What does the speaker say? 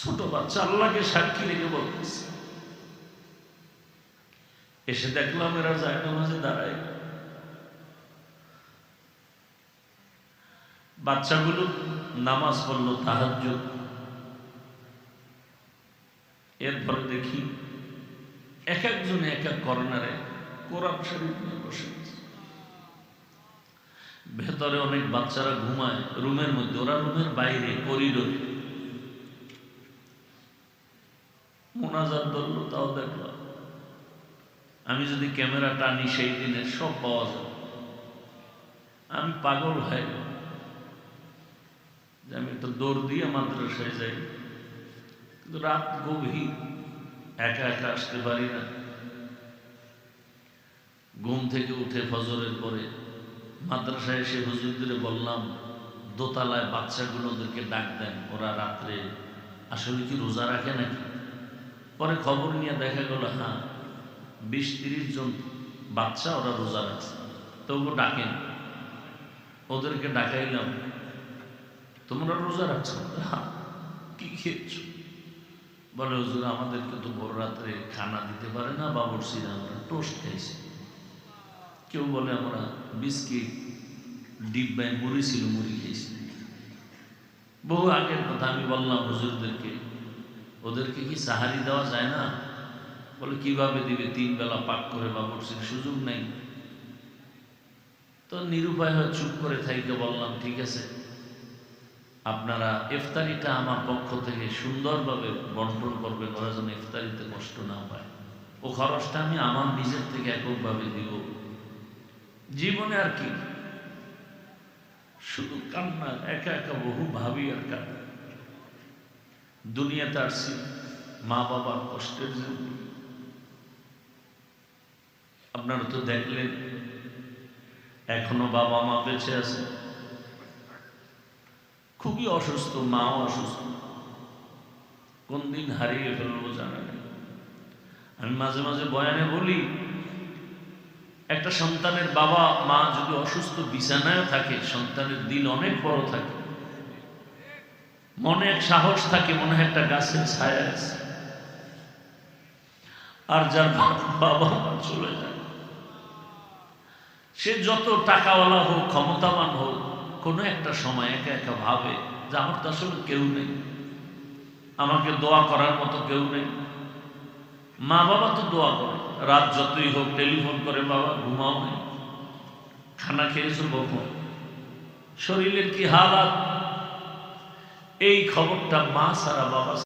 ছোট বাচ্চা আল্লাহকে সাক্ষী রেখে বলতেছে। এসে দেখলাম এরা যায় নামাজে দাঁড়ায়। বাচ্চাগুলো নামাজ পড়লো তাহাজ্জুদ। এরপরে দেখি এক একজনে এক এক কর্নারে কোরআন শরীফ নিয়ে বসে আছে। ভেতরে অনেক বাচ্চারা ঘুমায় রুমের মধ্যে, ওরা রুমের বাইরে করিডোরে মোনাজাত ধরলো, তাও দেখলাম। আমি যদি ক্যামেরা টানি সেই দিনের সব পাওয়া যাবে। আমি পাগল হয়ে গেল যে আমি তো দৌড় দিয়ে মাদ্রাসায় যাই, কিন্তু রাত গভীর, একা একা আসতে পারি না। ঘুম থেকে উঠে ফজরের পরে মাদ্রাসায় এসে হুজুরদের বললাম দোতলায় বাচ্চাগুলো ওদেরকে ডাক দেন, ওরা রাত্রে আসলে কি রোজা রাখে নাকি। পরে খবর নিয়ে দেখা গেল হ্যাঁ 20-30 জন বাচ্চা ওরা রোজা রাখছে। তবু ডাকেন, ওদেরকে ডাকাইলাম, তোমরা রোজা রাখছো? হ্যাঁ। কি খেয়েছো? বলে হুজুর আমাদেরকে তো ভোর রাত্রে খানা দিতে পারে না বাবুর্চিরা, আমরা টোস্ট খাইছি। কেউ বলে আমরা বিস্কিট ডিব্বায় মুড়ি ছিল মুড়ি খেয়েছি। বহু আগের কথা। আমি বললাম হুজুরদেরকে ওদেরকে কি সাহারি দেওয়া যায় না? বলে কিভাবে দিবে, 3 বেলা পাক করে বাবুর্চির সুযোগ নেই। তো নিরুপায় হয়ে চুপ করে থাইকে বললাম ঠিক আছে, আপনারা ইফতারিটা আমার পক্ষ থেকে সুন্দরভাবে বন্টন করবেন, ওরা যেন ইফতারিতে কষ্ট না পায়। ও খরচটা আমি আমার নিজের থেকে এককভাবে দিব। জীবনে আর কি, শুধু কান্না, একা একা বহু ভাবি আর কান্না। দুনিয়াতে আসছি মা বাবার কষ্টের জন্য। আপনারা তো দেখলেন এখনো বাবা মা বেঁচে আছে, খুবই অসুস্থ, মাও অসুস্থ, কোন দিন হারিয়ে ফেলবো জানা নেই। আমি মাঝে মাঝে বয়ানে বলি একটা সন্তানের বাবা মা যদি অসুস্থ বিছানায় থাকে, সন্তানের দিল অনেক বড় থাকে, মনে এক সাহস থাকে, মনে হয় একটা গাছের ছায়া আছে। আর যার বাবা মা চলে যায়, সে যত টাকাওয়ালা হোক ক্ষমতাবান হোক, কোনো একটা সময় একা একা ভাবে যে আমার তো আসলে কেউ নেই, আমাকে দোয়া করার মতো কেউ নেই। মা বাবা তো দোয়া করে, রাত যতই হোক টেলিফোন করে, বাবা ঘুমাও নেই, খানা খেয়েছো কখন, শরীরের কি হালাত, এই খবরটা মা ছাড়া বাবা